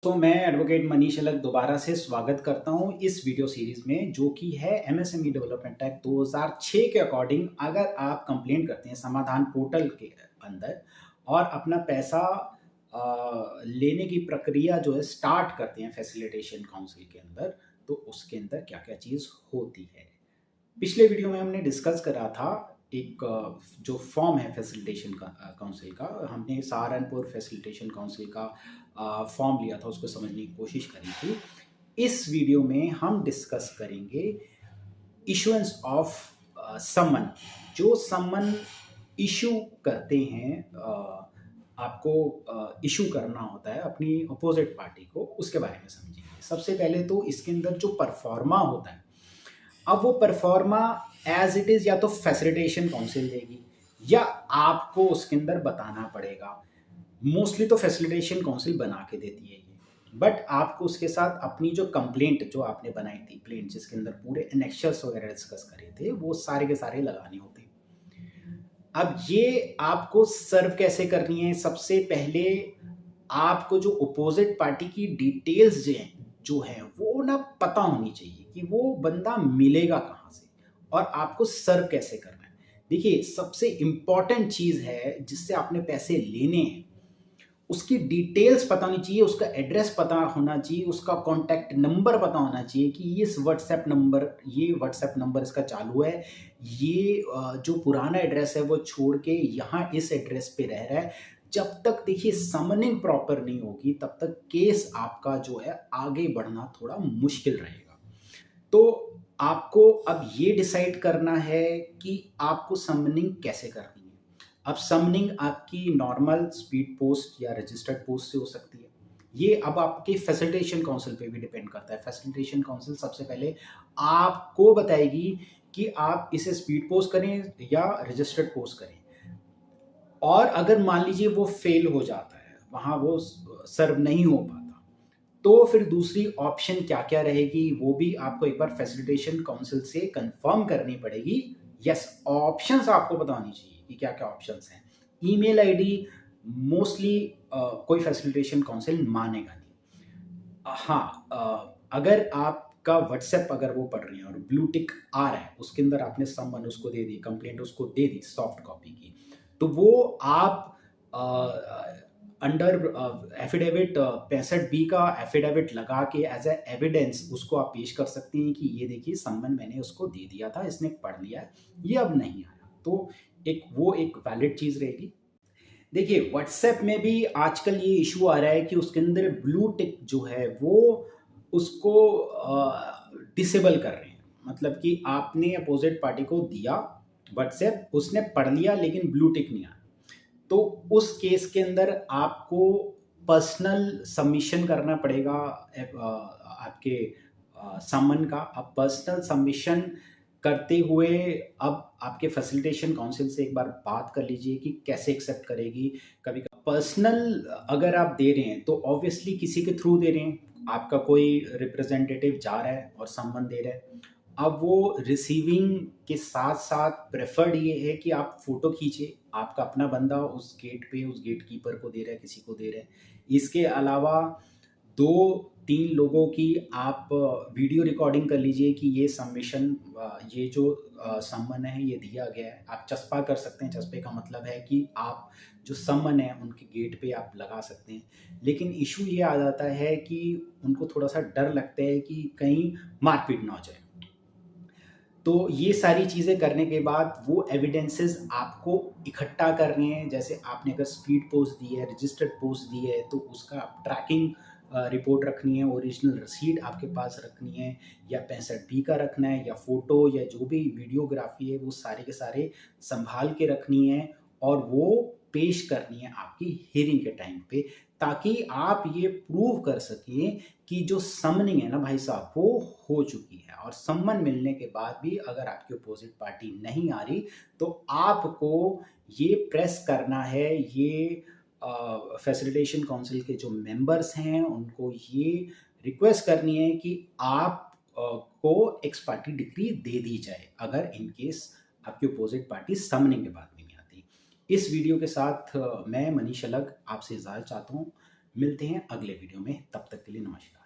तो मैं एडवोकेट मनीष अलग दोबारा से स्वागत करता हूं इस वीडियो सीरीज में, जो कि है एमएसएमई डेवलपमेंट एक्ट 2006 के अकॉर्डिंग। अगर आप कंप्लेंट करते हैं समाधान पोर्टल के अंदर और अपना पैसा लेने की प्रक्रिया जो है स्टार्ट करते हैं फैसिलिटेशन काउंसिल के अंदर, तो उसके अंदर क्या क्या चीज़ होती है। पिछले वीडियो में हमने डिस्कस करा था एक जो फॉर्म है फैसिलिटेशन काउंसिल का। हमने सहारनपुर फैसिलिटेशन काउंसिल का फॉर्म लिया था, उसको समझने की कोशिश करी थी। इस वीडियो में हम डिस्कस करेंगे इशुएंस ऑफ समन। जो समन इशू करते हैं, आपको इशू करना होता है अपनी अपोजिट पार्टी को, उसके बारे में समझेंगे। सबसे पहले तो इसके अंदर जो परफॉर्मा होता है, अब वो परफॉर्मा एज इट इज़ या तो फैसिलिटेशन काउंसिल देगी या आपको उसके अंदर बताना पड़ेगा। मोस्टली तो फैसिलिटेशन काउंसिल बना के देती है ये, बट आपको उसके साथ अपनी जो कंप्लेंट जो आपने बनाई थी, प्लेंट जिसके अंदर पूरे एनेक्शर्स वगैरह डिस्कस करे थे, वो सारे के सारे लगाने होते हैं। अब ये आपको सर्व कैसे करनी है? सबसे पहले आपको जो अपोजिट पार्टी की डिटेल्स जो हैं वो ना पता होनी चाहिए कि वो बंदा मिलेगा कहाँ से और आपको सर्व कैसे करना है। देखिए, सबसे इम्पॉर्टेंट चीज़ है जिससे आपने पैसे लेने हैं, उसकी डिटेल्स पता होनी चाहिए, उसका एड्रेस पता होना चाहिए, उसका कॉन्टैक्ट नंबर पता होना चाहिए कि ये व्हाट्सएप नंबर इसका चालू है, ये जो पुराना एड्रेस है वो छोड़ के यहाँ इस एड्रेस पे रह रहा है। जब तक देखिए समनिंग प्रॉपर नहीं होगी, तब तक केस आपका जो है आगे बढ़ना थोड़ा मुश्किल रहेगा। तो आपको अब ये डिसाइड करना है कि आपको समनिंग कैसे करनी है। अब समनिंग आपकी नॉर्मल स्पीड पोस्ट या रजिस्टर्ड पोस्ट से हो सकती है। ये अब आपके फैसिलिटेशन काउंसिल पे भी डिपेंड करता है। फैसिलिटेशन काउंसिल सबसे पहले आपको बताएगी कि आप इसे स्पीड पोस्ट करें या रजिस्टर्ड पोस्ट करें। और अगर मान लीजिए वो फेल हो जाता है, वहाँ वो सर्व नहीं हो पाता, तो फिर दूसरी ऑप्शन क्या क्या रहेगी वो भी आपको एक बार फैसिलिटेशन काउंसिल से कंफर्म करनी पड़ेगी। यस, ऑप्शंस आपको पता होनी चाहिए कि क्या क्या ऑप्शंस हैं। ईमेल आईडी मोस्टली कोई फैसिलिटेशन काउंसिल मानेगा नहीं। अगर आपका व्हाट्सएप अगर वो पढ़ रही है और ब्लू टिक आ रहा है, उसके अंदर आपने समन उसको दे दी, कंप्लेंट उसको दे दी सॉफ्ट कॉपी की, तो वो आप अंडर एफिडेविट 65B का एफिडेविट लगा के एज ए एविडेंस उसको आप पेश कर सकते हैं कि ये देखिए समन मैंने उसको दे दिया था, इसने पढ़ लिया है, ये अब नहीं आया। तो एक वैलिड चीज़ रहेगी। देखिए, व्हाट्सएप में भी आजकल ये इशू आ रहा है कि उसके अंदर ब्लू टिक जो है वो उसको डिसेबल कर रहे हैं। मतलब कि आपने अपोजिट पार्टी को दिया व्हाट्सएप, उसने पढ़ लिया लेकिन ब्लू टिक नहीं आया, तो उस केस के अंदर आपको पर्सनल सबमिशन करना पड़ेगा आपके समन का। अब पर्सनल सबमिशन करते हुए अब आपके फैसिलिटेशन काउंसिल से एक बार बात कर लीजिए कि कैसे एक्सेप्ट करेगी। कभी पर्सनल अगर आप दे रहे हैं तो ऑब्वियसली किसी के थ्रू दे रहे हैं, आपका कोई रिप्रेजेंटेटिव जा रहा है और समन दे रहा है। अब वो रिसीविंग के साथ साथ प्रेफर्ड ये है कि आप फोटो खींचे, आपका अपना बंदा उस गेट पे उस गेट कीपर को दे रहा है, किसी को दे रहा है। इसके अलावा 2-3 लोगों की आप वीडियो रिकॉर्डिंग कर लीजिए कि ये सबमिशन, ये जो समन है ये दिया गया है। आप चस्पा कर सकते हैं, चस्पे का मतलब है कि आप जो समन है उनके गेट पे आप लगा सकते हैं। लेकिन इशू ये आ जाता है कि उनको थोड़ा सा डर लगता है कि कहीं मारपीट ना हो जाए। तो ये सारी चीज़ें करने के बाद वो एविडेंसेस आपको इकट्ठा करने हैं। जैसे आपने अगर स्पीड पोस्ट दी है, रजिस्टर्ड पोस्ट दी है, तो उसका आप ट्रैकिंग रिपोर्ट रखनी है, ओरिजिनल रसीद आपके पास रखनी है, या 65B का रखना है, या फ़ोटो या जो भी वीडियोग्राफी है वो सारे के सारे संभाल के रखनी है और वो पेश करनी है आपकी हियरिंग के टाइम पे, ताकि आप ये प्रूव कर सकें कि जो समनिंग है ना भाई साहब वो हो चुकी है। और सम्मन मिलने के बाद भी अगर आपकी अपोजिट पार्टी नहीं आ रही, तो आपको ये प्रेस करना है, ये फैसिलिटेशन काउंसिल के जो मेंबर्स हैं उनको ये रिक्वेस्ट करनी है कि आप को एक्स पार्टी डिग्री दे दी जाए, अगर इन केस आपकी अपोजिट पार्टी समनिंग के बाद नहीं आती। इस वीडियो के साथ मैं मनीष अलग आपसे इजाज़त चाहता हूँ। मिलते हैं अगले वीडियो में, तब तक के लिए नमस्कार।